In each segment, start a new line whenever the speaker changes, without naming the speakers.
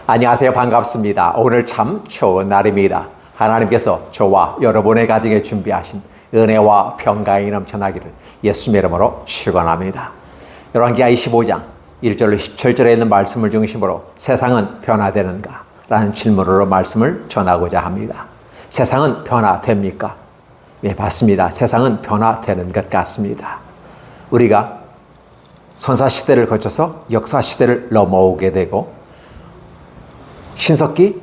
안녕하세요. 반갑습니다. 오늘 참 좋은 날입니다. 하나님께서 저와 여러분의 가정에 준비하신 은혜와 평강이 넘쳐나기를 예수님의 이름으로 축원합니다. 열왕기하 25장 1절로 17절에 있는 말씀을 중심으로 세상은 변화되는가? 라는 질문으로 말씀을 전하고자 합니다. 세상은 변화됩니까? 네, 맞습니다. 세상은 변화되는 것 같습니다. 우리가 선사시대를 거쳐서 역사시대를 넘어오게 되고 신석기,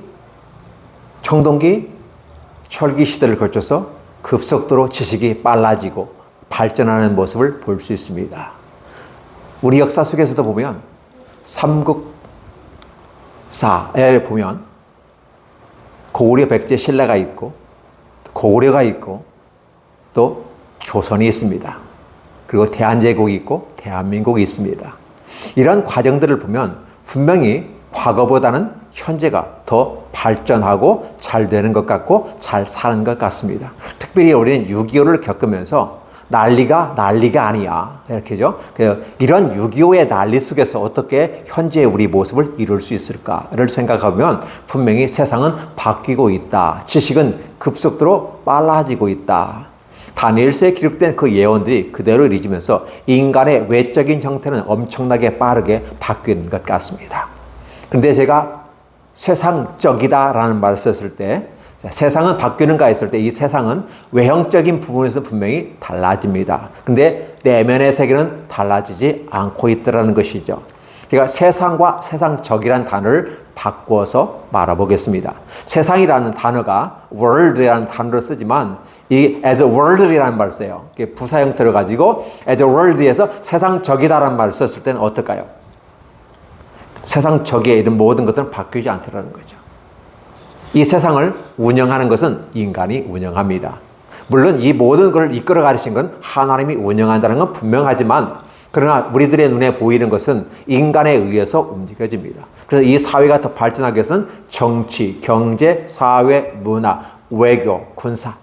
청동기, 철기 시대를 거쳐서 급속도로 지식이 빨라지고 발전하는 모습을 볼 수 있습니다. 우리 역사 속에서도 보면 삼국사에 보면 고구려 백제 신라가 있고 고구려가 있고 또 조선이 있습니다. 그리고 대한제국이 있고 대한민국이 있습니다. 이런 과정들을 보면 분명히 과거보다는 현재가 더 발전하고 잘 되는 것 같고 잘 사는 것 같습니다. 특별히 우리는 6.25를 겪으면서 난리가 아니야. 이렇게죠. 이런 6.25의 난리 속에서 어떻게 현재의 우리 모습을 이룰 수 있을까를 생각하면 분명히 세상은 바뀌고 있다. 지식은 급속도로 빨라지고 있다. 다니엘서에 기록된 그 예언들이 그대로 이루어지면서 인간의 외적인 형태는 엄청나게 빠르게 바뀌는 것 같습니다. 그런데 제가 세상적이다라는 말을 썼을 때 세상은 바뀌는가 했을 때 이 세상은 외형적인 부분에서 분명히 달라집니다. 근데 내면의 세계는 달라지지 않고 있다는 것이죠. 제가 세상과 세상적이라는 단어를 바꿔서 말해보겠습니다. 세상이라는 단어가 world이라는 단어를 쓰지만 이 as a world이라는 말을 써요. 부사 형태를 가지고 as a world에서 세상적이다라는 말을 썼을 때는 어떨까요? 세상적에 이런 모든 것들은 바뀌지 않더라는 거죠. 이 세상을 운영하는 것은 인간이 운영합니다. 물론 이 모든 것을 이끌어 가르친 건 하나님이 운영한다는 건 분명하지만 그러나 우리들의 눈에 보이는 것은 인간에 의해서 움직여집니다. 그래서 이 사회가 더 발전하기 위해서는 정치, 경제, 사회, 문화, 외교, 군사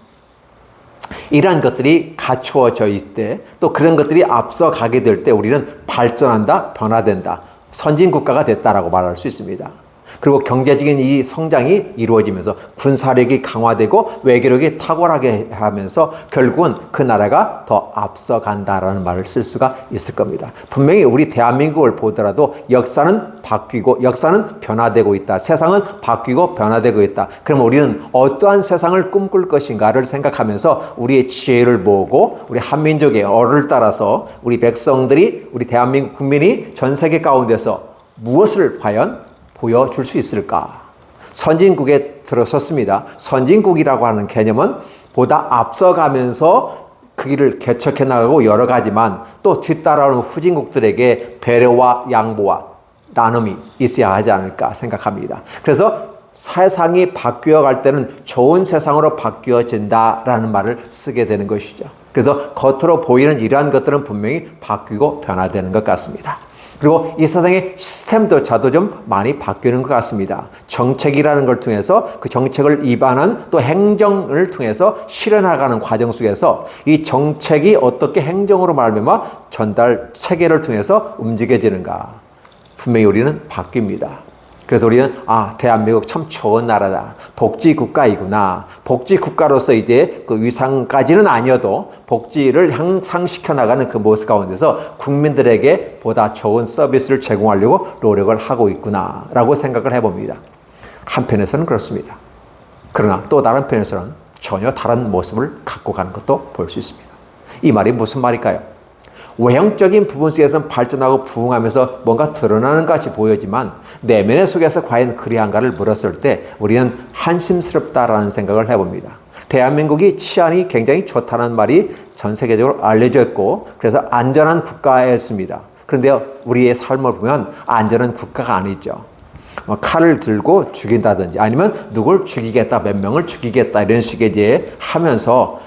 이러한 것들이 갖추어져 있을 때 또 그런 것들이 앞서가게 될 때 우리는 발전한다, 변화된다. 선진 국가가 됐다라고 말할 수 있습니다. 그리고 경제적인 이 성장이 이루어지면서 군사력이 강화되고 외교력이 탁월하게 하면서 결국은 그 나라가 더 앞서간다라는 말을 쓸 수가 있을 겁니다. 분명히 우리 대한민국을 보더라도 역사는 바뀌고 역사는 변화되고 있다. 세상은 바뀌고 변화되고 있다. 그럼 우리는 어떠한 세상을 꿈꿀 것인가를 생각하면서 우리의 지혜를 모으고 우리 한민족의 어를 따라서 우리 백성들이 우리 대한민국 국민이 전 세계 가운데서 무엇을 과연 보여줄 수 있을까? 선진국에 들어섰습니다. 선진국이라고 하는 개념은 보다 앞서가면서 그 길을 개척해 나가고 여러 가지만 또 뒤따라오는 후진국들에게 배려와 양보와 나눔이 있어야 하지 않을까 생각합니다. 그래서 세상이 바뀌어갈 때는 좋은 세상으로 바뀌어진다라는 말을 쓰게 되는 것이죠. 그래서 겉으로 보이는 이러한 것들은 분명히 바뀌고 변화되는 것 같습니다. 그리고 이 세상의 시스템조차도 좀 많이 바뀌는 것 같습니다. 정책이라는 걸 통해서 그 정책을 입안한 또 행정을 통해서 실현하가는 과정 속에서 이 정책이 어떻게 행정으로 말미암아 전달 체계를 통해서 움직여지는가. 분명히 우리는 바뀝니다. 그래서 우리는 대한민국 참 좋은 나라다. 복지국가이구나. 복지국가로서 이제 그 위상까지는 아니어도 복지를 향상시켜 나가는 그 모습 가운데서 국민들에게 보다 좋은 서비스를 제공하려고 노력을 하고 있구나 라고 생각을 해봅니다. 한편에서는 그렇습니다. 그러나 또 다른 편에서는 전혀 다른 모습을 갖고 가는 것도 볼 수 있습니다. 이 말이 무슨 말일까요? 외형적인 부분 속에서는 발전하고 부흥하면서 뭔가 드러나는 것 같이 보여지만 내면의 속에서 과연 그리한가를 물었을 때 우리는 한심스럽다라는 생각을 해봅니다. 대한민국이 치안이 굉장히 좋다는 말이 전 세계적으로 알려져 있고 그래서 안전한 국가였습니다. 그런데 우리의 삶을 보면 안전한 국가가 아니죠. 칼을 들고 죽인다든지 아니면 누굴 죽이겠다, 몇 명을 죽이겠다 이런 식의 이제 하면서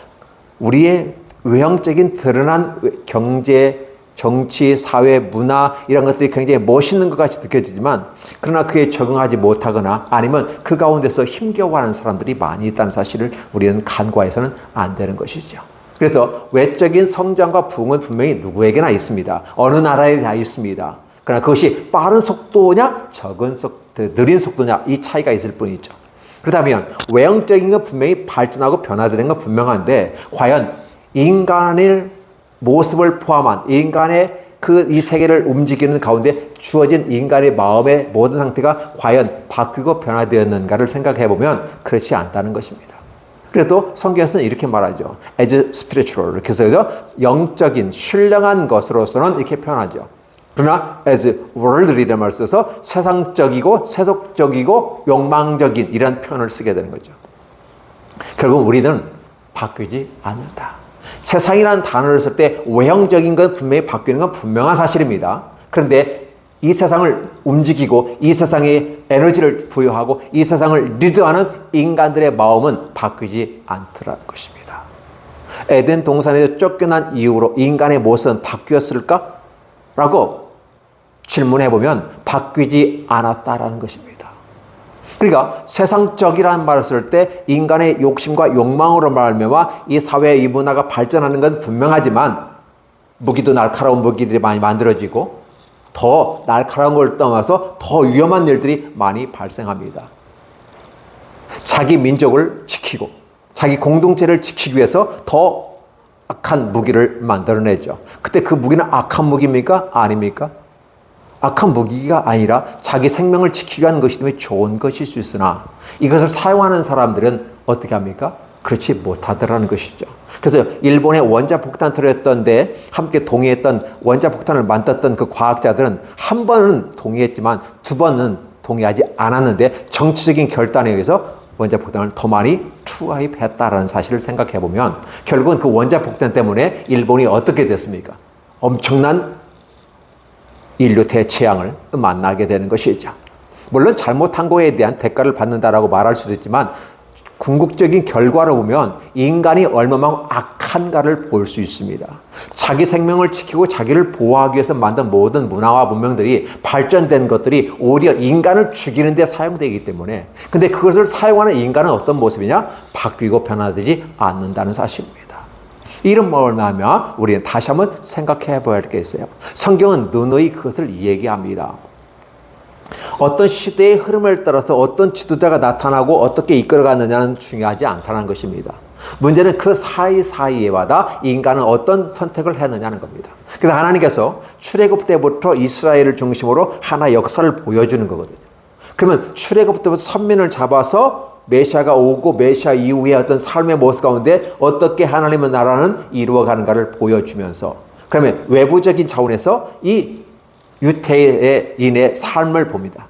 우리의 외형적인 드러난 경제, 정치, 사회, 문화 이런 것들이 굉장히 멋있는 것 같이 느껴지지만 그러나 그에 적응하지 못하거나 아니면 그 가운데서 힘겨워하는 사람들이 많이 있다는 사실을 우리는 간과해서는 안 되는 것이죠. 그래서 외적인 성장과 부흥은 분명히 누구에게나 있습니다. 어느 나라에 다 있습니다. 그러나 그것이 빠른 속도냐 적은 속도 느린 속도냐 이 차이가 있을 뿐이죠. 그렇다면 외형적인 건 분명히 발전하고 변화되는 건 분명한데 과연 인간의 모습을 포함한 인간의 이 세계를 움직이는 가운데 주어진 인간의 마음의 모든 상태가 과연 바뀌고 변화되었는가를 생각해 보면 그렇지 않다는 것입니다. 그래도 성경에서는 이렇게 말하죠. as spiritual. 이렇게 해서 영적인 신령한 것으로서는 이렇게 표현하죠. 그러나 as worldly라는 말을 써서 세상적이고 세속적이고 욕망적인 이런 표현을 쓰게 되는 거죠. 결국 우리는 바뀌지 않는다. 세상이라는 단어를 쓸 때 외형적인 건 분명히 바뀌는 건 분명한 사실입니다. 그런데 이 세상을 움직이고 이 세상에 에너지를 부여하고 이 세상을 리드하는 인간들의 마음은 바뀌지 않더라는 것입니다. 에덴 동산에서 쫓겨난 이후로 인간의 모습은 바뀌었을까? 라고 질문해보면 바뀌지 않았다라는 것입니다. 그러니까 세상적이라는 말을 쓸 때 인간의 욕심과 욕망으로 말미암아 이 사회 이 문화가 발전하는 건 분명하지만 무기도 날카로운 무기들이 많이 만들어지고 더 날카로운 걸 떠나서 더 위험한 일들이 많이 발생합니다. 자기 민족을 지키고 자기 공동체를 지키기 위해서 더 악한 무기를 만들어내죠. 그때 그 무기는 악한 무기입니까? 아닙니까? 악한 무기가 아니라 자기 생명을 지키기 위한 것이 때문에 좋은 것일 수 있으나 이것을 사용하는 사람들은 어떻게 합니까? 그렇지 못하더라는 것이죠. 그래서 일본의 원자폭탄 터졌던데 함께 동의했던 원자폭탄을 만들었던 그 과학자들은 한 번은 동의했지만 두 번은 동의하지 않았는데 정치적인 결단에 의해서 원자폭탄을 더 많이 투하입했다라는 사실을 생각해 보면 결국은 그 원자폭탄 때문에 일본이 어떻게 됐습니까? 엄청난 인류 대재앙을 만나게 되는 것이죠. 물론 잘못한 거에 대한 대가를 받는다라고 말할 수도 있지만 궁극적인 결과로 보면 인간이 얼마나 악한가를 볼 수 있습니다. 자기 생명을 지키고 자기를 보호하기 위해서 만든 모든 문화와 문명들이 발전된 것들이 오히려 인간을 죽이는 데 사용되기 때문에 근데 그것을 사용하는 인간은 어떤 모습이냐? 바뀌고 변화되지 않는다는 사실입니다. 이런 말을 하면 우리는 다시 한번 생각해 봐야 할 게 있어요. 성경은 누누이 그것을 얘기합니다. 어떤 시대의 흐름을 따라서 어떤 지도자가 나타나고 어떻게 이끌어가느냐는 중요하지 않다는 것입니다. 문제는 그 사이사이에마다 인간은 어떤 선택을 했느냐는 겁니다. 그래서 하나님께서 출애굽 때부터 이스라엘을 중심으로 하나의 역사를 보여주는 거거든요. 그러면 출애굽 때부터 선민을 잡아서 메시아가 오고 메시아 이후에 어떤 삶의 모습 가운데 어떻게 하나님의 나라는 이루어가는가를 보여주면서 그러면 외부적인 차원에서 이 유태인의 삶을 봅니다.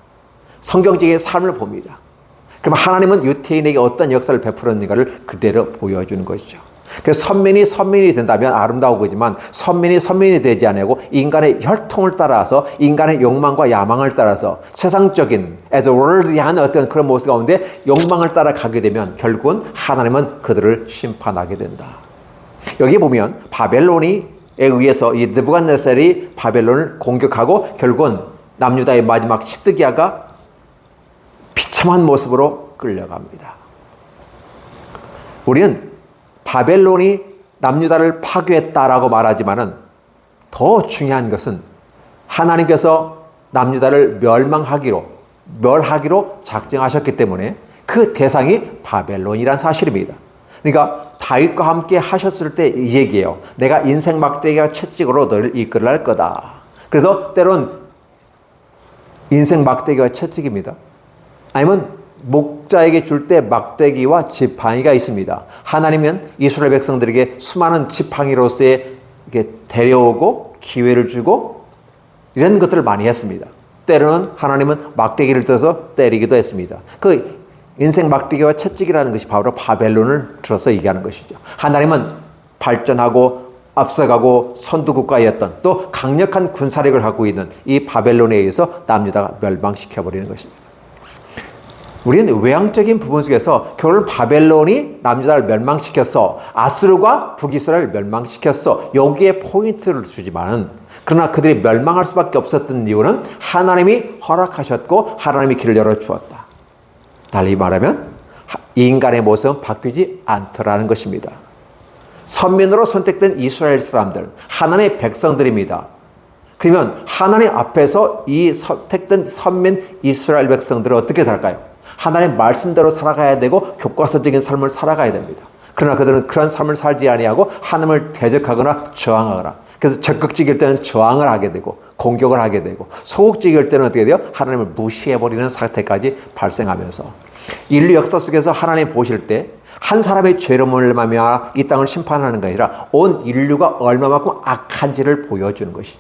성경적인 삶을 봅니다. 그럼 하나님은 유태인에게 어떤 역사를 베풀었는가를 그대로 보여주는 것이죠. 그래서 선민이 된다면 아름다우지만 선민이 되지 않고 인간의 혈통을 따라서 인간의 욕망과 야망을 따라서 세상적인 as worldly한 어떤 그런 모습 가운데 욕망을 따라가게 되면 결국은 하나님은 그들을 심판하게 된다. 여기 보면 바벨론에 의해서 이 느부갓네살이 바벨론을 공격하고 결국은 남유다의 마지막 시드기야가 비참한 모습으로 끌려갑니다. 우리는 바벨론이 남유다를 파괴했다라고 말하지만은 더 중요한 것은 하나님께서 남유다를 멸하기로 작정하셨기 때문에 그 대상이 바벨론이란 사실입니다. 그러니까 다윗과 함께 하셨을 때 이 얘기예요. 내가 인생 막대기와 채찍으로 너를 이끌어갈 거다. 그래서 때론 인생 막대기와 채찍입니다. 아니면 목자에게 줄 때 막대기와 지팡이가 있습니다. 하나님은 이스라엘 백성들에게 수많은 지팡이로서의 데려오고 기회를 주고 이런 것들을 많이 했습니다. 때로는 하나님은 막대기를 들어서 때리기도 했습니다. 그 인생 막대기와 채찍이라는 것이 바로 바벨론을 들어서 얘기하는 것이죠. 하나님은 발전하고 앞서가고 선두국가였던 또 강력한 군사력을 갖고 있는 이 바벨론에 의해서 남유다가 멸망시켜버리는 것입니다. 우리는 외향적인 부분 속에서 결국 바벨론이 남유다를 멸망시켰어. 아수르가 북이스라엘을 멸망시켰어. 여기에 포인트를 주지만은 그러나 그들이 멸망할 수밖에 없었던 이유는 하나님이 허락하셨고 하나님이 길을 열어주었다. 달리 말하면 인간의 모습은 바뀌지 않더라는 것입니다. 선민으로 선택된 이스라엘 사람들, 하나님의 백성들입니다. 그러면 하나님 앞에서 이 선택된 선민 이스라엘 백성들은 어떻게 살까요? 하나님 말씀대로 살아가야 되고 교과서적인 삶을 살아가야 됩니다. 그러나 그들은 그런 삶을 살지 아니하고 하나님을 대적하거나 저항하거나, 그래서 적극적일 때는 저항을 하게 되고 공격을 하게 되고, 소극적일 때는 어떻게 돼요? 하나님을 무시해버리는 사태까지 발생하면서, 인류 역사 속에서 하나님 보실 때 한 사람의 죄로 말미암아 이 땅을 심판하는 게 아니라 온 인류가 얼마만큼 악한지를 보여주는 것이죠.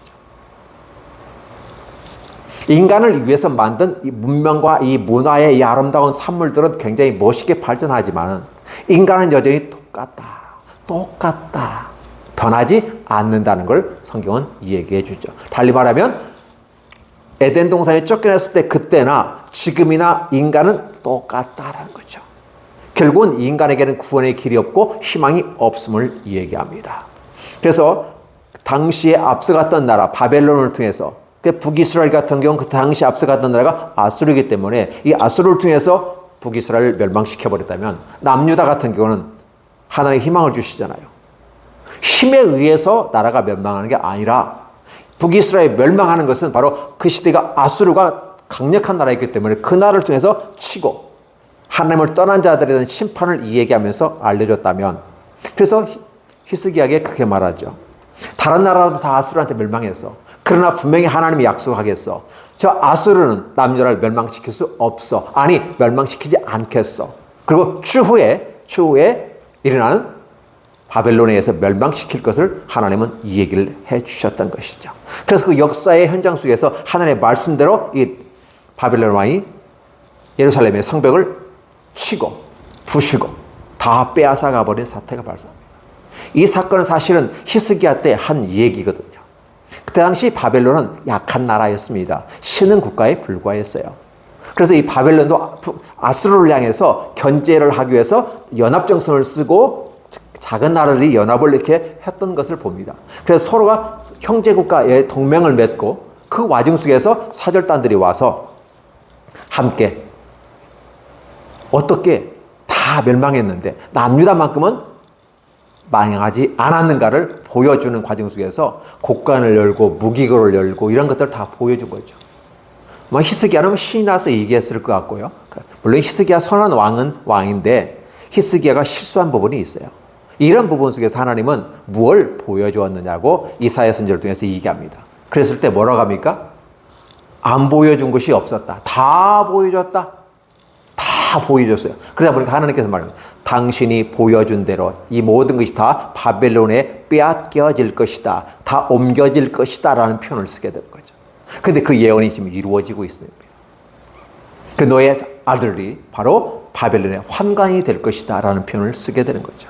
인간을 위해서 만든 이 문명과 이 문화의 이 아름다운 산물들은 굉장히 멋있게 발전하지만 인간은 여전히 똑같다. 변하지 않는다는 걸 성경은 얘기해 주죠. 달리 말하면 에덴 동산에 쫓겨났을 때 그때나 지금이나 인간은 똑같다라는 거죠. 결국은 인간에게는 구원의 길이 없고 희망이 없음을 얘기합니다. 그래서 당시에 앞서갔던 나라 바벨론을 통해서, 북이스라엘 같은 경우는 그 당시 앞서갔던 나라가 아수르이기 때문에 이 아수르를 통해서 북이스라엘을 멸망시켜버렸다면, 남유다 같은 경우는 하나님의 희망을 주시잖아요. 힘에 의해서 나라가 멸망하는 게 아니라 북이스라엘 멸망하는 것은 바로 그 시대가 아수르가 강력한 나라였기 때문에 그 나라를 통해서 치고 하나님을 떠난 자들에 대한 심판을 이야기하면서 알려줬다면, 그래서 히스기야에게 그렇게 말하죠. 다른 나라도 다 아수르한테 멸망했어. 그러나 분명히 하나님이 약속하겠어. 저 아수르는 남유다를 멸망시킬 수 없어. 아니, 멸망시키지 않겠어. 그리고 추후에 일어나는 바벨론에 의해서 멸망시킬 것을 하나님은 이 얘기를 해 주셨던 것이죠. 그래서 그 역사의 현장 속에서 하나님의 말씀대로 이 바벨론 왕이 예루살렘의 성벽을 치고 부수고 다 빼앗아가 버린 사태가 발생합니다. 이 사건은 사실은 히스기야 때 한 얘기거든요. 그때 당시 바벨론은 약한 나라였습니다. 신흥 국가에 불과했어요. 그래서 이 바벨론도 아수르를 향해서 견제를 하기 위해서 연합정선을 쓰고 작은 나라들이 연합을 이렇게 했던 것을 봅니다. 그래서 서로가 형제국가의 동맹을 맺고 그 와중 속에서 사절단들이 와서 함께 어떻게 다 멸망했는데 남유다만큼은 망하지 않았는가를 보여주는 과정 속에서 곡간을 열고 무기고를 열고 이런 것들을 다 보여준 거죠. 히스기야는 신이 나서 얘기했을 것 같고요. 물론 히스기야 선한 왕은 왕인데 히스기야가 실수한 부분이 있어요. 이런 부분 속에서 하나님은 무엇을 보여주었느냐고 이사야 선지자를 통해서 얘기합니다. 그랬을 때 뭐라고 합니까? 안 보여준 것이 없었다. 다 보여줬다. 다 보여줬어요. 그러다 보니까 하나님께서 말합니다. 당신이 보여준 대로 이 모든 것이 다 바벨론에 빼앗겨질 것이다. 다 옮겨질 것이다. 라는 표현을 쓰게 되는 거죠. 근데 그 예언이 지금 이루어지고 있습니다. 그 너의 아들이 바로 바벨론의 환관이 될 것이다. 라는 표현을 쓰게 되는 거죠.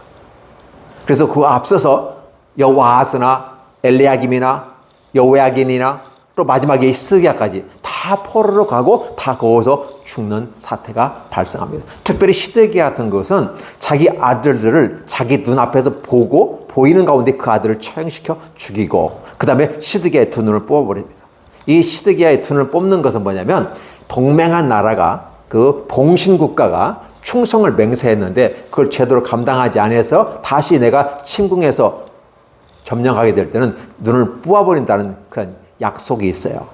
그래서 그 앞서서 여호아하스나 엘리야김이나 여호야긴이나 또 마지막에 히스기야까지 다 포로로 가고 다 거기서 죽는 사태가 발생합니다. 특별히 시드기야 같은 것은 자기 아들들을 자기 눈앞에서 보고 보이는 가운데 그 아들을 처형시켜 죽이고 그 다음에 시드기야의 두 눈을 뽑아버립니다. 이 시드기야의 두 눈을 뽑는 것은 뭐냐면 동맹한 나라가 그 봉신국가가 충성을 맹세했는데 그걸 제대로 감당하지 않아서 다시 내가 침공해서 점령하게 될 때는 눈을 뽑아버린다는 그런 약속이 있어요.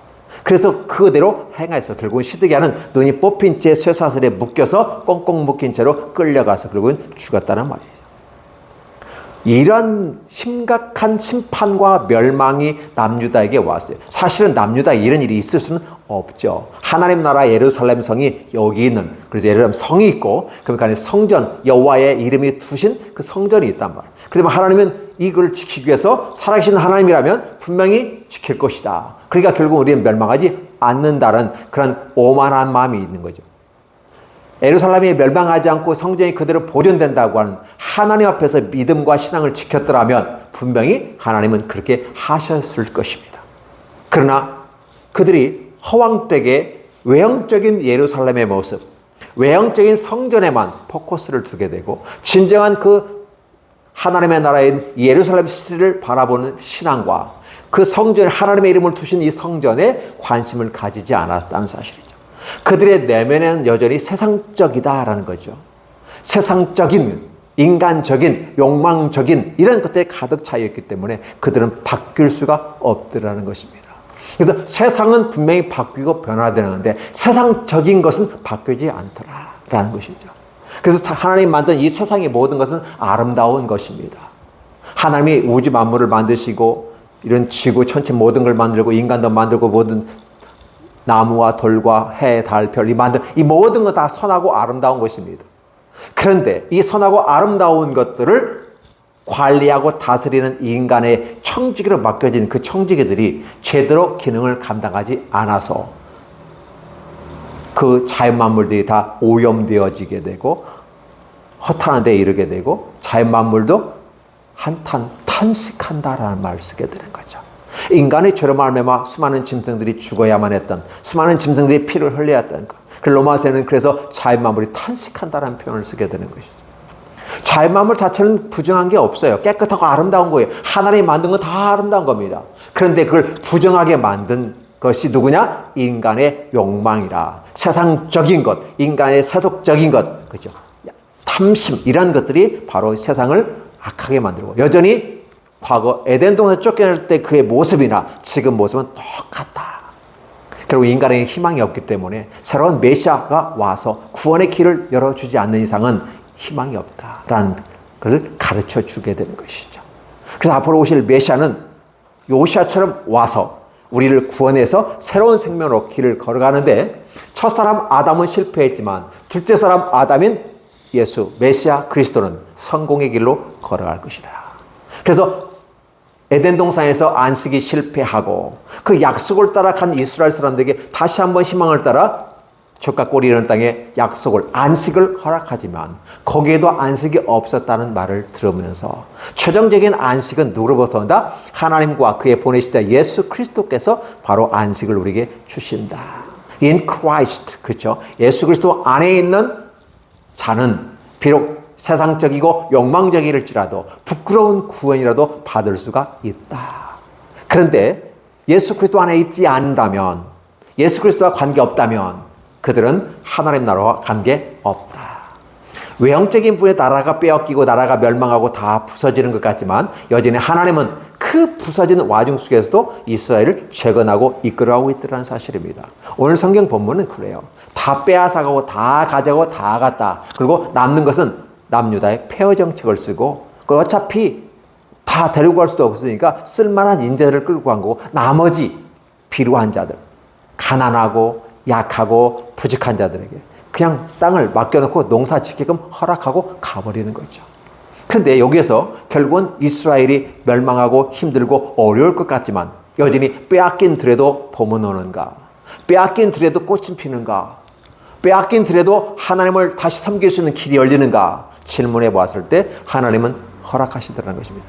그래서 그대로 행해서 결국은 시드기야는 눈이 뽑힌 채 쇠사슬에 묶여서 꽁꽁 묶인 채로 끌려가서 결국은 죽었다는 말이죠. 이런 심각한 심판과 멸망이 남유다에게 왔어요. 사실은 남유다에 이런 일이 있을 수는 없죠. 하나님 나라 예루살렘 성이 여기 있는, 그래서 예루살렘 성이 있고 그러니까 성전, 여호와의 이름이 두신 그 성전이 있단 말이에요. 그러면 하나님은 이걸 지키기 위해서 살아계신 하나님이라면 분명히 지킬 것이다. 그러니까 결국 우리는 멸망하지 않는다는 그런 오만한 마음이 있는 거죠. 예루살렘이 멸망하지 않고 성전이 그대로 보존된다고 하는 하나님 앞에서 믿음과 신앙을 지켰더라면 분명히 하나님은 그렇게 하셨을 것입니다. 그러나 그들이 허황되게 외형적인 예루살렘의 모습, 외형적인 성전에만 포커스를 두게 되고 진정한 그 하나님의 나라인 예루살렘 시티를 바라보는 신앙과 그 성전, 하나님의 이름을 두신 이 성전에 관심을 가지지 않았다는 사실이죠. 그들의 내면에는 여전히 세상적이다라는 거죠. 세상적인, 인간적인, 욕망적인 이런 것들이 가득 차여 있기 때문에 그들은 바뀔 수가 없더라는 것입니다. 그래서 세상은 분명히 바뀌고 변화되는데 세상적인 것은 바뀌지 않더라라는 것이죠. 그래서 하나님 만든 이 세상의 모든 것은 아름다운 것입니다. 하나님이 우주 만물을 만드시고 이런 지구 전체 모든 걸 만들고 인간도 만들고 모든 나무와 돌과 해, 달, 별 이 모든 것 다 선하고 아름다운 것입니다. 그런데 이 선하고 아름다운 것들을 관리하고 다스리는 인간의 청지기로 맡겨진 그 청지기들이 제대로 기능을 감당하지 않아서 그 자연만물들이 다 오염되어지게 되고 허탄한 데에 이르게 되고 자연만물도 한탄 탄식한다라는 말을 쓰게 되는 거죠. 인간의 죄로 말미암아 수많은 짐승들이 죽어야만 했던, 수많은 짐승들이 피를 흘려야 했던 것. 그 로마서에는 그래서 자연만물이 탄식한다라는 표현을 쓰게 되는 것이죠. 자연만물 자체는 부정한 게 없어요. 깨끗하고 아름다운 거예요. 하나님이 만든 건 다 아름다운 겁니다. 그런데 그걸 부정하게 만든 것이 누구냐? 인간의 욕망이라. 세상적인 것, 인간의 세속적인 것, 그죠? 탐심, 이런 것들이 바로 세상을 악하게 만들고, 여전히 과거 에덴 동산에서 쫓겨날 때 그의 모습이나 지금 모습은 똑같다. 그리고 인간에게 희망이 없기 때문에 새로운 메시아가 와서 구원의 길을 열어주지 않는 이상은 희망이 없다라는 것을 가르쳐 주게 되는 것이죠. 그래서 앞으로 오실 메시아는 요시아처럼 와서 우리를 구원해서 새로운 생명으로 길을 걸어가는데, 첫사람 아담은 실패했지만 둘째 사람 아담인 예수 메시아 그리스도는 성공의 길로 걸어갈 것이다. 그래서 에덴 동산에서 안식이 실패하고 그 약속을 따라 간 이스라엘 사람들에게 다시 한번 희망을 따라 젖과 꿀이 흐르는 땅에 약속을, 안식을 허락하지만 거기에도 안식이 없었다는 말을 들으면서 최종적인 안식은 누구로부터 온다? 하나님과 그의 보내시자 예수 그리스도께서 바로 안식을 우리에게 주신다. In Christ, 그렇죠? 예수 그리스도 안에 있는 자는 비록 세상적이고 욕망적일지라도 부끄러운 구원이라도 받을 수가 있다. 그런데 예수 그리스도 안에 있지 않는다면, 예수 그리스도와 관계없다면 그들은 하나님 나라와 관계없다. 외형적인 분의 나라가 빼앗기고 나라가 멸망하고 다 부서지는 것 같지만 여전히 하나님은 그 부서지는 와중 속에서도 이스라엘을 재건하고 이끌어가고 있다는 사실입니다. 오늘 성경 본문은 그래요. 다 빼앗아가고 다 가져가고 다 갔다. 그리고 남는 것은 남유다의 폐허 정책을 쓰고 어차피 다 데리고 갈 수도 없으니까 쓸만한 인재들을 끌고 간 거고 나머지 비루한 자들, 가난하고 약하고 부족한 자들에게 그냥 땅을 맡겨놓고 농사 짓게끔 허락하고 가버리는 거죠. 그런데 여기에서 결국은 이스라엘이 멸망하고 힘들고 어려울 것 같지만 여전히 빼앗긴 들에도 봄은 오는가, 빼앗긴 들에도 꽃은 피는가, 빼앗긴 들에도 하나님을 다시 섬길 수 있는 길이 열리는가 질문해 보았을 때 하나님은 허락하시더라는 것입니다.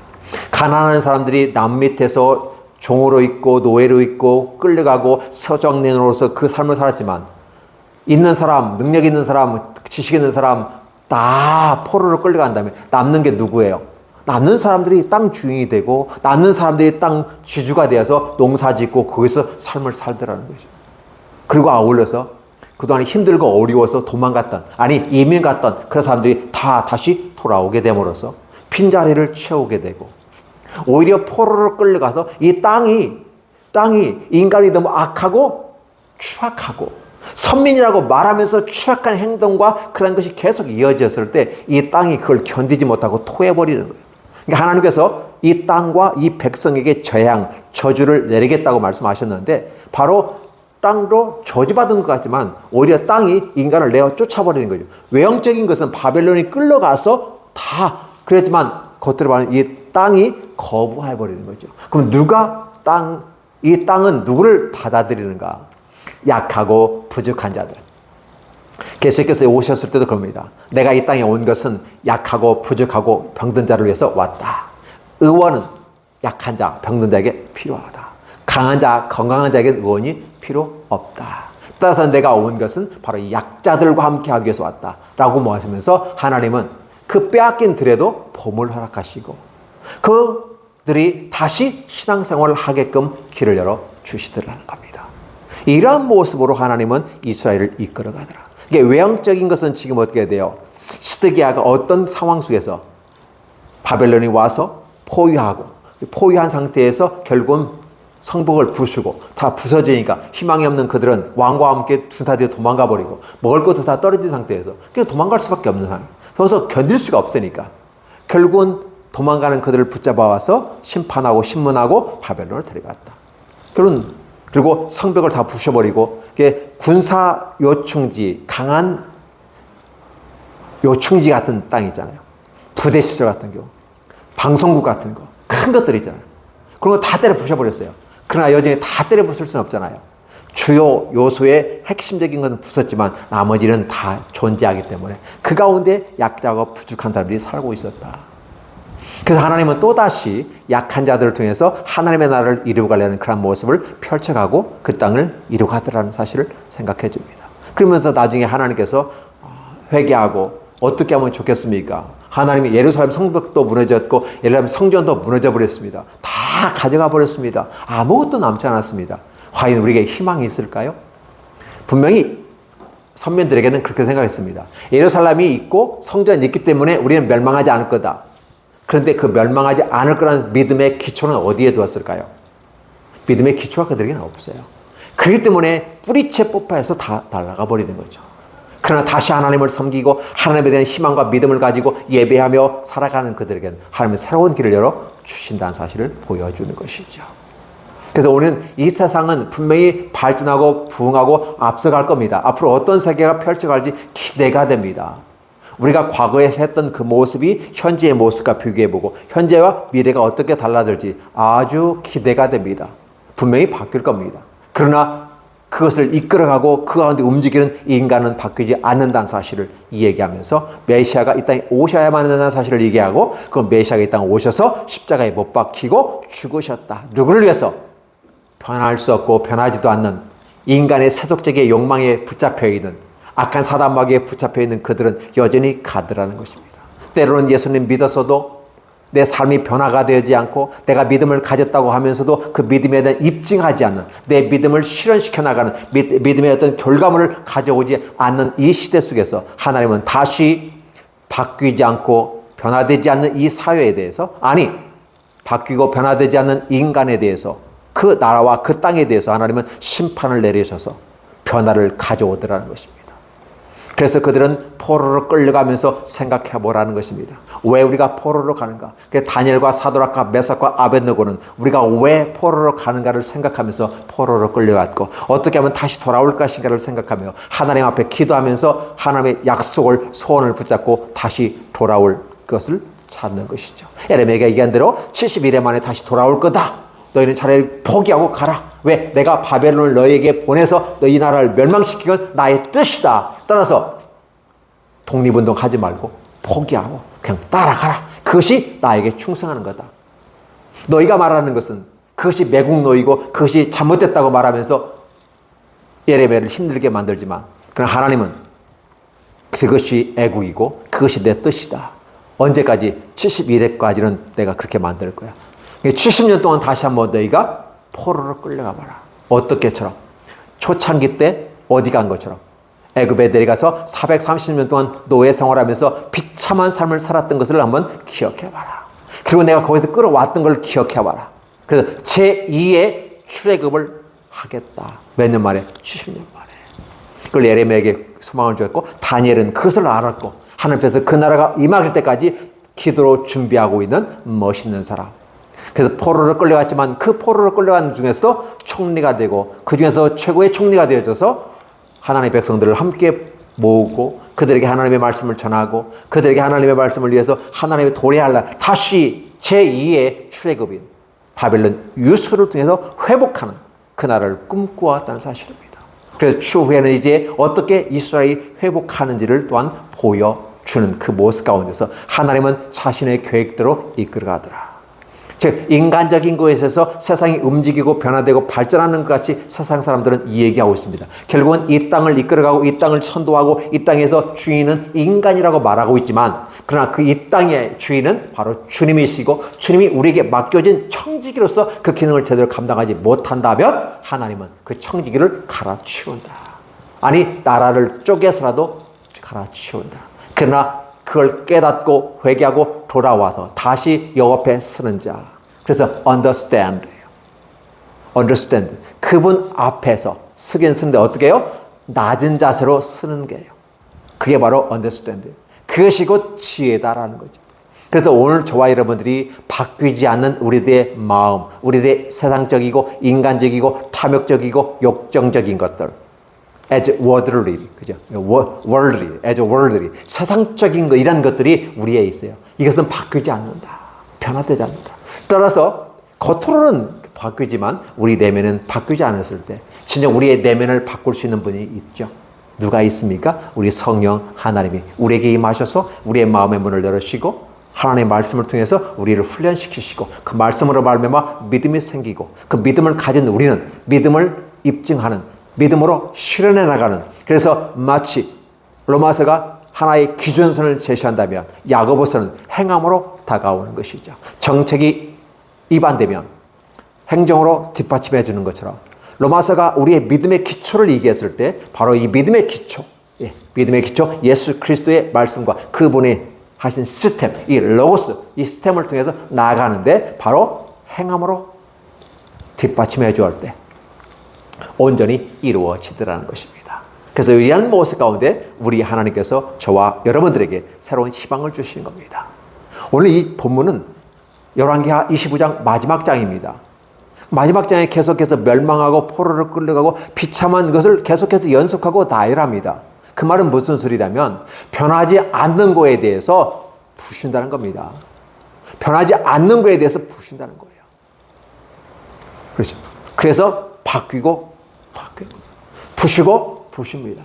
가난한 사람들이 남 밑에서 종으로 있고 노예로 있고 끌려가고 서정린으로서 그 삶을 살았지만 있는 사람, 능력 있는 사람, 지식 있는 사람 다 포로로 끌려간 다음에 남는 게 누구예요? 남는 사람들이 땅 주인이 되고 남는 사람들이 땅 지주가 되어서 농사 짓고 거기서 삶을 살더라는 거죠. 그리고 아울러서 그동안 힘들고 어려워서 도망갔던, 아니 이민 갔던 그런 사람들이 다 다시 돌아오게 됨으로써 빈자리를 채우게 되고 오히려 포로로 끌려가서 이 땅이 인간이 너무 악하고 추악하고 선민이라고 말하면서 추악한 행동과 그런 것이 계속 이어졌을 때 이 땅이 그걸 견디지 못하고 토해버리는 거예요. 그러니까 하나님께서 이 땅과 이 백성에게 재앙, 저주를 내리겠다고 말씀하셨는데 바로 땅도 저주받은 것 같지만 오히려 땅이 인간을 내어 쫓아버리는 거죠. 외형적인 것은 바벨론이 끌려가서 다 그랬지만 겉으로 봐는 이 땅이 거부해버리는 거죠. 그럼 이 땅은 누구를 받아들이는가? 약하고 부족한 자들. 예수께서 오셨을 때도 그럽니다. 내가 이 땅에 온 것은 약하고 부족하고 병든 자를 위해서 왔다. 의원은 약한 자, 병든 자에게 필요하다. 강한 자, 건강한 자에게 의원이 필요 없다. 따라서 내가 온 것은 바로 이 약자들과 함께 하기 위해서 왔다. 라고 말하면서 하나님은 그 빼앗긴 들에도 봄을 허락하시고 그들이 다시 신앙생활을 하게끔 길을 열어 주시더라는 겁니다. 이러한 모습으로 하나님은 이스라엘을 이끌어가더라. 이게 외형적인 것은 지금 어떻게 돼요? 시드기야가 어떤 상황 속에서 바벨론이 와서 포위한 상태에서 결국은 성벽을 부수고 다 부서지니까 희망이 없는 그들은 왕과 함께 두사 뒤에 도망가 버리고 먹을 것도 다 떨어진 상태에서 그냥 도망갈 수밖에 없는 상황. 그래서 견딜 수가 없으니까 결국은 도망가는 그들을 붙잡아 와서 심판하고 신문하고 바벨론을 데려갔다. 그리고 성벽을 다 부셔버리고 군사 요충지, 강한 요충지 같은 땅 있잖아요. 부대 시설 같은 경우, 방송국 같은 거, 큰 것들 있잖아요. 그런 거 다 때려 부셔버렸어요. 그러나 여전히 다 때려 부술 수는 없잖아요. 주요 요소의 핵심적인 것은 부쉈지만 나머지는 다 존재하기 때문에 그 가운데 약자고 부족한 사람들이 살고 있었다. 그래서 하나님은 또다시 약한 자들을 통해서 하나님의 나라를 이루어가려는 그런 모습을 펼쳐가고 그 땅을 이루어가더라는 사실을 생각해 줍니다. 그러면서 나중에 하나님께서 회개하고 어떻게 하면 좋겠습니까? 하나님이 예루살렘 성벽도 무너졌고 예루살렘 성전도 무너져 버렸습니다. 다 가져가 버렸습니다. 아무것도 남지 않았습니다. 과연 우리에게 희망이 있을까요? 분명히 선민들에게는 그렇게 생각했습니다. 예루살렘이 있고 성전이 있기 때문에 우리는 멸망하지 않을 거다. 그런데 그 멸망하지 않을 거라는 믿음의 기초는 어디에 두었을까요? 믿음의 기초가 그들에게는 없어요. 그렇기 때문에 뿌리채 뽑아서 다 날아가 버리는 거죠. 그러나 다시 하나님을 섬기고 하나님에 대한 희망과 믿음을 가지고 예배하며 살아가는 그들에게는 하나님은 새로운 길을 열어 주신다는 사실을 보여주는 것이죠. 그래서 우리는 이 세상은 분명히 발전하고 부흥하고 앞서갈 겁니다. 앞으로 어떤 세계가 펼쳐갈지 기대가 됩니다. 우리가 과거에 했던 그 모습이 현재의 모습과 비교해보고 현재와 미래가 어떻게 달라질지 아주 기대가 됩니다. 분명히 바뀔 겁니다. 그러나 그것을 이끌어가고 그 가운데 움직이는 인간은 바뀌지 않는다는 사실을 얘기하면서 메시아가 이 땅에 오셔야만 한다는 사실을 얘기하고 그 메시아가 이 땅에 오셔서 십자가에 못 박히고 죽으셨다. 누구를 위해서? 변할 수 없고 변하지도 않는 인간의 세속적인 욕망에 붙잡혀 있는 악한 사단마귀에 붙잡혀 있는 그들은 여전히 가더라는 것입니다. 때로는 예수님 믿었어도 내 삶이 변화가 되지 않고 내가 믿음을 가졌다고 하면서도 그 믿음에 대한 입증하지 않는 내 믿음을 실현시켜 나가는 믿음의 어떤 결과물을 가져오지 않는 이 시대 속에서 하나님은 다시 바뀌지 않고 변화되지 않는 이 사회에 대해서 아니 바뀌고 변화되지 않는 인간에 대해서 그 나라와 그 땅에 대해서 하나님은 심판을 내리셔서 변화를 가져오더라는 것입니다. 그래서 그들은 포로로 끌려가면서 생각해 보라는 것입니다. 왜 우리가 포로로 가는가? 다니엘과 사드락과 메삭과 아벳느고는 우리가 왜 포로로 가는가를 생각하면서 포로로 끌려갔고 어떻게 하면 다시 돌아올 것인가를 생각하며 하나님 앞에 기도하면서 하나님의 약속을 소원을 붙잡고 다시 돌아올 것을 찾는 것이죠. 에레미야가 얘기한 대로 70일 만에 다시 돌아올 거다. 너희는 차라리 포기하고 가라. 왜? 내가 바벨론을 너희에게 보내서 너희 나라를 멸망시키건 나의 뜻이다. 따라서 독립운동하지 말고 포기하고 그냥 따라가라. 그것이 나에게 충성하는 거다. 너희가 말하는 것은 그것이 매국노이고 그것이 잘못됐다고 말하면서 예레미야를 힘들게 만들지만 그러나 하나님은 그것이 애국이고 그것이 내 뜻이다. 언제까지? 71회까지는 내가 그렇게 만들 거야. 70년 동안 다시 한번 너희가 포로로 끌려가 봐라. 어떻게처럼? 초창기 때 어디 간 것처럼 애굽에 내려가서 430년 동안 노예 생활하면서 비참한 삶을 살았던 것을 한번 기억해 봐라. 그리고 내가 거기서 끌어왔던 걸 기억해 봐라. 그래서 제2의 출애굽을 하겠다. 몇 년 만에? 70년 만에. 그걸 예레미야에게 소망을 주었고 다니엘은 그것을 알았고 하나님께서 그 나라가 임할 때까지 기도로 준비하고 있는 멋있는 사람. 그래서 포로로 끌려갔지만 그 포로로 끌려간 중에서도 총리가 되고 그 중에서 최고의 총리가 되어져서 하나님의 백성들을 함께 모으고 그들에게 하나님의 말씀을 전하고 그들에게 하나님의 말씀을 위해서 하나님의 도래할 다시 제2의 출애굽인 바벨론 유수를 통해서 회복하는 그 나라를 꿈꾸었다는 사실입니다. 그래서 추후에는 이제 어떻게 이스라엘이 회복하는지를 또한 보여주는 그 모습 가운데서 하나님은 자신의 계획대로 이끌어가더라. 즉 인간적인 것에서 세상이 움직이고 변화되고 발전하는 것 같이 세상 사람들은 얘기하고 있습니다. 결국은 이 땅을 이끌어가고 이 땅을 선도하고 이 땅에서 주인은 인간이라고 말하고 있지만 그러나 그 이 땅의 주인은 바로 주님이시고 주님이 우리에게 맡겨진 청지기로서 그 기능을 제대로 감당하지 못한다면 하나님은 그 청지기를 갈아치운다. 아니 나라를 쪼개서라도 갈아치운다. 그러나 그걸 깨닫고 회개하고 돌아와서 다시 여호와 앞에 서는 자. 그래서 understand. understand. 그분 앞에서 쓰긴 쓰는데 어떻게 해요? 낮은 자세로 쓰는 게요. 그게 바로 understand. 그것이 곧 지혜다라는 거죠. 그래서 오늘 저와 여러분들이 바뀌지 않는 우리들의 마음, 우리들의 세상적이고 인간적이고 탐욕적이고 욕정적인 것들, as worldly, 그죠? worldly, as worldly, 세상적인 거 이런 것들이 우리에 있어요. 이것은 바뀌지 않는다, 변화되지 않는다. 따라서 겉으로는 바뀌지만 우리 내면은 바뀌지 않았을 때, 진짜 우리의 내면을 바꿀 수 있는 분이 있죠. 누가 있습니까? 우리 성령 하나님이 우리에게 임하셔서 우리의 마음의 문을 열으시고 하나님의 말씀을 통해서 우리를 훈련시키시고 그 말씀으로 말미암아 믿음이 생기고 그 믿음을 가진 우리는 믿음을 입증하는, 믿음으로 실현해 나가는, 그래서 마치 로마서가 하나의 기준선을 제시한다면 야고보서는 행함으로 다가오는 것이죠. 정책이 위반되면 행정으로 뒷받침해 주는 것처럼 로마서가 우리의 믿음의 기초를 얘기했을 때 바로 이 믿음의 기초, 믿음의 기초 예수 그리스도의 말씀과 그분의 하신 시스템, 이 로고스, 이 시스템을 통해서 나아가는데 바로 행함으로 뒷받침해 주할 때 온전히 이루어지더라는 것입니다. 그래서 이러한 모습 가운데 우리 하나님께서 저와 여러분들에게 새로운 희망을 주시는 겁니다. 오늘 이 본문은 열왕기하 25장 마지막 장입니다. 마지막 장에 계속해서 멸망하고 포로로 끌려가고 비참한 것을 계속해서 연속하고 나열합니다. 그 말은 무슨 소리냐면 변하지 않는 거에 대해서 부신다는 겁니다. 변하지 않는 거에 대해서 부신다는 거예요. 그렇죠. 그래서 바뀌고 부시고 부십니다.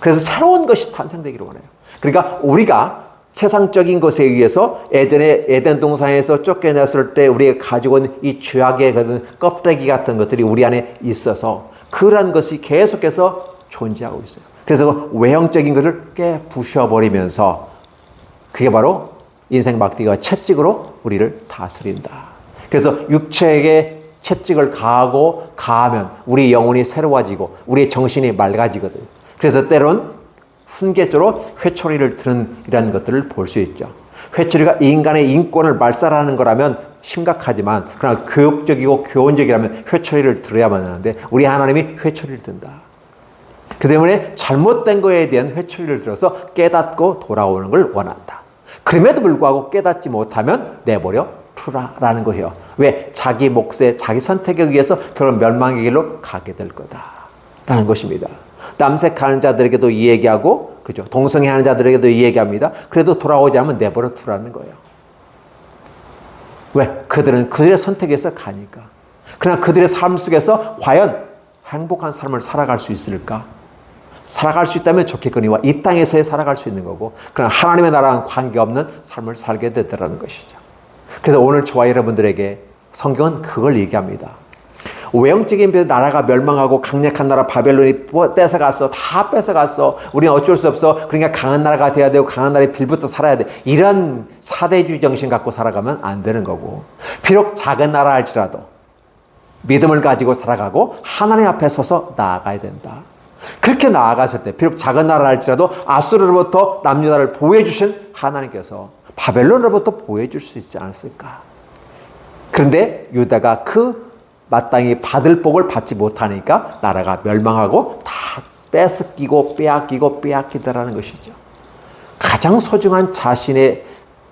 그래서 새로운 것이 탄생되기를 원해요. 그러니까 우리가 세상적인 것에 의해서 예전에 에덴 동산에서 쫓겨났을 때 우리가 가지고 있는 이 죄악의 껍데기 같은 것들이 우리 안에 있어서 그러한 것이 계속해서 존재하고 있어요. 그래서 외형적인 것을 깨부셔버리면서 그게 바로 인생 막대기와 채찍으로 우리를 다스린다. 그래서 육체에게 채찍을 가하면 우리 영혼이 새로워지고 우리의 정신이 맑아지거든. 그래서 때론 훈계조로 회초리를 드는 이런 것들을 볼 수 있죠. 회초리가 인간의 인권을 말살하는 거라면 심각하지만 그러나 교육적이고 교훈적이라면 회초리를 들어야만 하는데 우리 하나님이 회초리를 든다. 그 때문에 잘못된 거에 대한 회초리를 들어서 깨닫고 돌아오는 걸 원한다. 그럼에도 불구하고 깨닫지 못하면 내버려 두라라는 거예요. 왜? 자기 몫에 자기 선택에 의해서 결국 멸망의 길로 가게 될 거다라는 것입니다. 남색하는 자들에게도 이 얘기하고, 그죠? 동성애하는 자들에게도 이 얘기합니다. 그래도 돌아오지 않으면 내버려 두라는 거예요. 왜? 그들은 그들의 선택에서 가니까. 그러나 그들의 삶 속에서 과연 행복한 삶을 살아갈 수 있을까? 살아갈 수 있다면 좋겠거니와 이 땅에서의 살아갈 수 있는 거고, 그러나 하나님의 나라와는 관계없는 삶을 살게 되더라는 것이죠. 그래서 오늘 저와 여러분들에게 성경은 그걸 얘기합니다. 외형적인 나라가 멸망하고 강력한 나라 바벨론이 뺏어갔어. 다 뺏어갔어. 우리는 어쩔 수 없어. 그러니까 강한 나라가 돼야 되고 강한 나라에 빌붙어 살아야 돼. 이런 사대주의 정신 갖고 살아가면 안 되는 거고, 비록 작은 나라 할지라도 믿음을 가지고 살아가고 하나님 앞에 서서 나아가야 된다. 그렇게 나아갔을 때 비록 작은 나라 할지라도 아수르로부터 남유다를 보호해 주신 하나님께서 바벨론으로부터 보호해 줄 수 있지 않았을까. 그런데 유다가 그 마땅히 받을 복을 받지 못하니까 나라가 멸망하고 다 뺏기고 빼앗기더라는 것이죠. 가장 소중한 자신의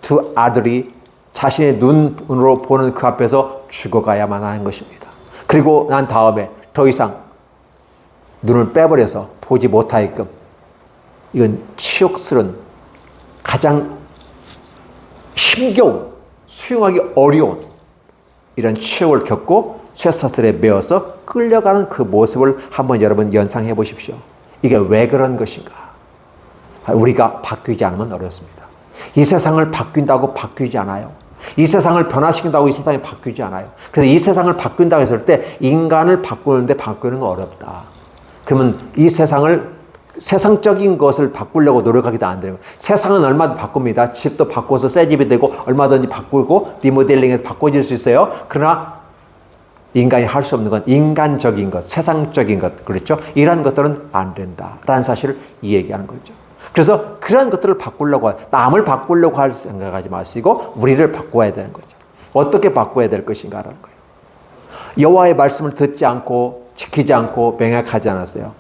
두 아들이 자신의 눈으로 보는 그 앞에서 죽어가야만 하는 것입니다. 그리고 난 다음에 더 이상 눈을 빼버려서 보지 못하게끔, 이건 치욕스러운, 가장 힘겨운, 수용하기 어려운 이런 치욕을 겪고 쇠사슬에 매어서 끌려가는 그 모습을 한번 여러분 연상해 보십시오. 이게 왜 그런 것인가? 우리가 바뀌지 않으면 어렵습니다. 이 세상을 바뀐다고 바뀌지 않아요. 이 세상을 변화시킨다고 이 세상이 바뀌지 않아요. 그래서 이 세상을 바꾼다고 했을 때 인간을 바꾸는데 바꾸는 건 어렵다. 그러면 이 세상적인 것을 바꾸려고 노력하기도 안 되는 거예요. 세상은 얼마든지 바꿉니다. 집도 바꿔서 새 집이 되고 얼마든지 바꾸고 리모델링해서 바꿔질 수 있어요. 그러나 인간이 할 수 없는 건 인간적인 것, 세상적인 것, 그렇죠? 이런 것들은 안 된다라는 사실을 이 얘기하는 거죠. 그래서 그런 것들을 바꾸려고, 남을 바꾸려고 할 생각하지 마시고 우리를 바꿔야 되는 거죠. 어떻게 바꿔야 될 것인가라는 거예요. 여호와의 말씀을 듣지 않고 지키지 않고 맹약하지 않았어요.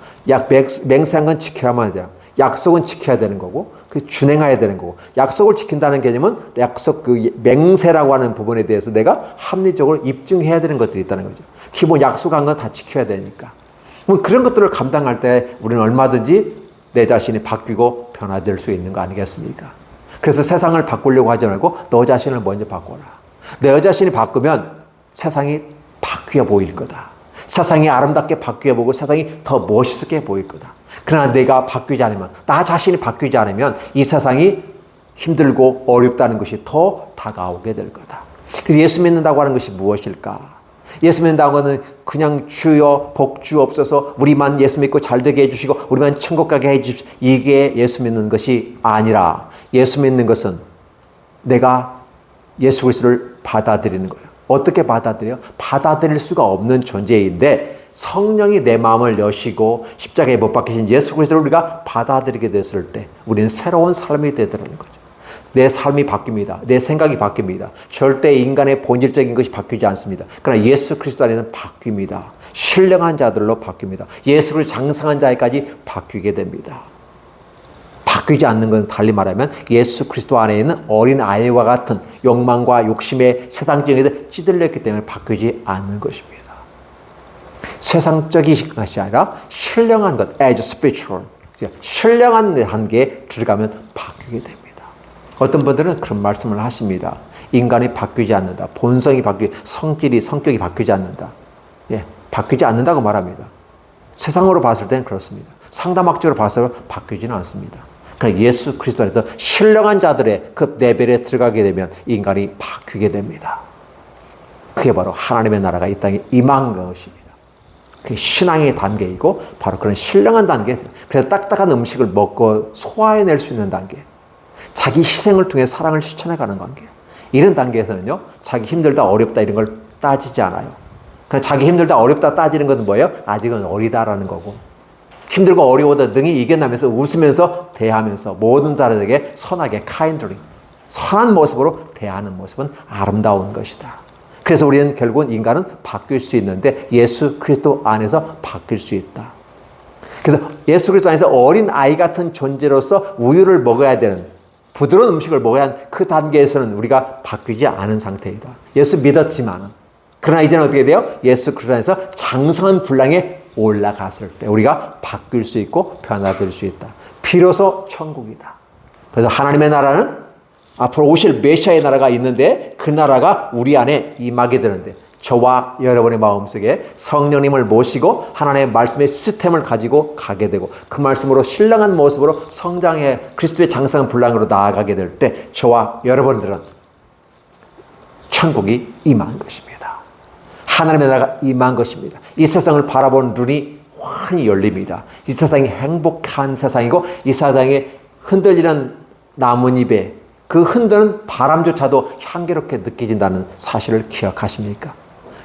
맹세한 건 지켜야만 돼요. 약속은 지켜야 되는 거고 준행해야 되는 거고, 약속을 지킨다는 개념은 약속 맹세라고 하는 부분에 대해서 내가 합리적으로 입증해야 되는 것들이 있다는 거죠. 기본 약속한 건 다 지켜야 되니까. 그런 것들을 감당할 때 우리는 얼마든지 내 자신이 바뀌고 변화될 수 있는 거 아니겠습니까? 그래서 세상을 바꾸려고 하지 말고 너 자신을 먼저 바꿔라. 내 자신이 바꾸면 세상이 바뀌어 보일 거다. 세상이 아름답게 바뀌어 보고 세상이 더 멋있게 보일 거다. 그러나 내가 바뀌지 않으면, 나 자신이 바뀌지 않으면 이 세상이 힘들고 어렵다는 것이 더 다가오게 될 거다. 그래서 예수 믿는다고 하는 것이 무엇일까? 예수 믿는다고 하는 그냥 주여 복 주옵소서, 우리만 예수 믿고 잘 되게 해주시고 우리만 천국 가게 해주십시오, 이게 예수 믿는 것이 아니라, 예수 믿는 것은 내가 예수 그리스도를 받아들이는 거예요. 어떻게 받아들여? 받아들일 수가 없는 존재인데 성령이 내 마음을 여시고 십자가에 못 박히신 예수 그리스도를 우리가 받아들이게 됐을 때 우리는 새로운 삶이 되더라는 거죠. 내 삶이 바뀝니다. 내 생각이 바뀝니다. 절대 인간의 본질적인 것이 바뀌지 않습니다. 그러나 예수 그리스도 안에는 바뀝니다. 신령한 자들로 바뀝니다. 예수 그리스도 장성한 자에까지 바뀌게 됩니다. 바뀌지 않는 건 달리 말하면 예수 그리스도 안에 있는 어린 아이와 같은 욕망과 욕심의 세상적인 것에 찌들렸기 때문에 바뀌지 않는 것입니다. 세상적인 것이 아니라 신령한 것, as spiritual, 신령한 한계에 들어가면 바뀌게 됩니다. 어떤 분들은 그런 말씀을 하십니다. 인간이 바뀌지 않는다. 본성이 성격이 바뀌지 않는다. 예, 바뀌지 않는다고 말합니다. 세상으로 봤을 때는 그렇습니다. 상담학적으로 봐서 바뀌지는 않습니다. 그러나 예수 그리스도 안에서 신령한 자들의 그 레벨에 들어가게 되면 인간이 바뀌게 됩니다. 그게 바로 하나님의 나라가 이 땅에 임한 것입니다. 그게 신앙의 단계이고 바로 그런 신령한 단계. 그래서 딱딱한 음식을 먹고 소화해낼 수 있는 단계. 자기 희생을 통해 사랑을 실천해가는 관계. 이런 단계에서는요, 자기 힘들다 어렵다 이런 걸 따지지 않아요. 그냥 자기 힘들다 어렵다 따지는 것은 뭐예요? 아직은 어리다라는 거고, 힘들고 어려워도 능히 이겨나면서 웃으면서 대하면서 모든 자들에게 선하게 kindly, 선한 모습으로 대하는 모습은 아름다운 것이다. 그래서 우리는 결국은 인간은 바뀔 수 있는데 예수 그리스도 안에서 바뀔 수 있다. 그래서 예수 그리스도 안에서 어린 아이 같은 존재로서 우유를 먹어야 되는, 부드러운 음식을 먹어야 하는 그 단계에서는 우리가 바뀌지 않은 상태이다. 예수 믿었지만, 그러나 이제는 어떻게 돼요? 예수 그리스도 안에서 장성한 분량에 올라갔을 때 우리가 바뀔 수 있고 변화될 수 있다. 비로소 천국이다. 그래서 하나님의 나라는 앞으로 오실 메시아의 나라가 있는데 그 나라가 우리 안에 임하게 되는데, 저와 여러분의 마음속에 성령님을 모시고 하나님의 말씀의 시스템을 가지고 가게 되고 그 말씀으로 신령한 모습으로 성장해 그리스도의 장성한 분량으로 나아가게 될 때 저와 여러분들은 천국이 임한 것입니다. 하나님의 나라가 임한 것입니다. 이 세상을 바라본 눈이 환히 열립니다. 이 세상이 행복한 세상이고 이 세상에 흔들리는 나뭇잎에 그 흔드는 바람조차도 향기롭게 느껴진다는 사실을 기억하십니까?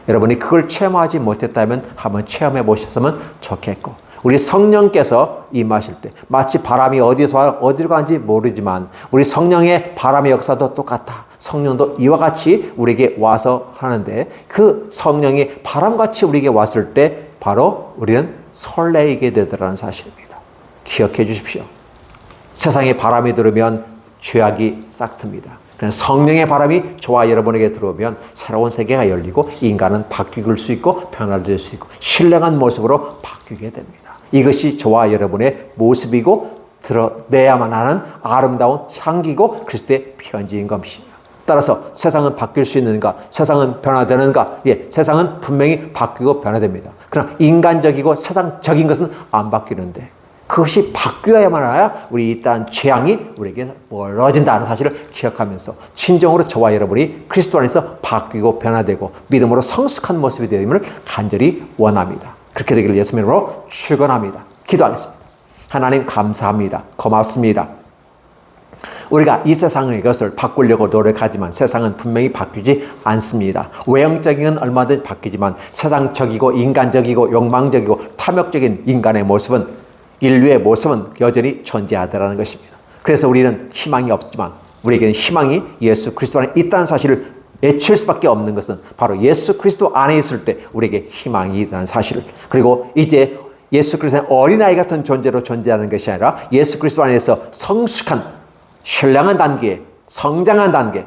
여러분이 그걸 체험하지 못했다면 한번 체험해 보셨으면 좋겠고, 우리 성령께서 임하실 때 마치 바람이 어디서 어디로 가는지 모르지만 우리 성령의 바람의 역사도 똑같아. 성령도 이와 같이 우리에게 와서 하는데 그 성령이 바람같이 우리에게 왔을 때 바로 우리는 설레이게 되더라는 사실입니다. 기억해 주십시오. 세상에 바람이 들으면 죄악이 싹 틉니다. 성령의 바람이 저와 여러분에게 들어오면 새로운 세계가 열리고 인간은 바뀔 수 있고 변화될 수 있고 신령한 모습으로 바뀌게 됩니다. 이것이 저와 여러분의 모습이고 드러내야만 하는 아름다운 향기고 그리스도의 편지인 것입니다. 따라서 세상은 바뀔 수 있는가? 세상은 변화되는가? 예, 세상은 분명히 바뀌고 변화됩니다. 그러나 인간적이고 세상적인 것은 안 바뀌는데 그것이 바뀌어야만 해야 우리 이 땅 재앙이 우리에게 멀어진다는 사실을 기억하면서 진정으로 저와 여러분이 그리스도 안에서 바뀌고 변화되고 믿음으로 성숙한 모습이 되임을 간절히 원합니다. 그렇게 되기를 예수 이름으로 축원합니다. 기도하겠습니다. 하나님 감사합니다. 고맙습니다. 우리가 이 세상의 것을 바꾸려고 노력하지만 세상은 분명히 바뀌지 않습니다. 외형적인 건 얼마든지 바뀌지만 세상적이고 인간적이고 욕망적이고 탐욕적인 인간의 모습은, 인류의 모습은 여전히 존재하더라는 것입니다. 그래서 우리는 희망이 없지만 우리에게는 희망이 예수 그리스도 안에 있다는 사실을 외칠 수밖에 없는 것은 바로 예수 그리스도 안에 있을 때 우리에게 희망이 있다는 사실을, 그리고 이제 예수 그리스도의 어린아이 같은 존재로 존재하는 것이 아니라 예수 그리스도 안에서 성숙한 신령한 단계에, 성장한 단계,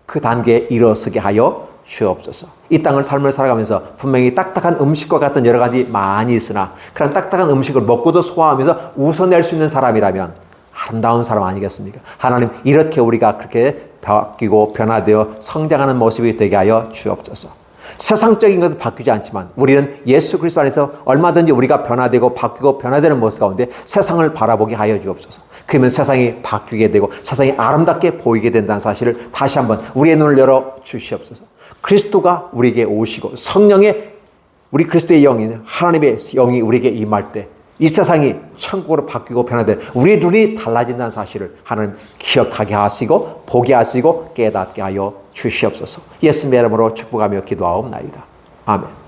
그 단계에 일어서게 하여 주옵소서. 이 땅을 삶을 살아가면서 분명히 딱딱한 음식과 같은 여러 가지 많이 있으나 그런 딱딱한 음식을 먹고도 소화하면서 웃어낼 수 있는 사람이라면 아름다운 사람 아니겠습니까? 하나님, 이렇게 우리가 그렇게 바뀌고 변화되어 성장하는 모습이 되게 하여 주옵소서. 세상적인 것은 바뀌지 않지만 우리는 예수 그리스도 안에서 얼마든지 우리가 변화되고 바뀌고 변화되는 모습 가운데 세상을 바라보게 하여 주옵소서. 그러면 세상이 바뀌게 되고 세상이 아름답게 보이게 된다는 사실을 다시 한번 우리의 눈을 열어 주시옵소서. 그리스도가 우리에게 오시고 성령의, 우리 그리스도의 영이, 하나님의 영이 우리에게 임할 때 이 세상이 천국으로 바뀌고 변화된 우리 눈이 달라진다는 사실을 하나님 기억하게 하시고 보게 하시고 깨닫게 하여 주시옵소서. 예수님의 이름으로 축복하며 기도하옵나이다. 아멘.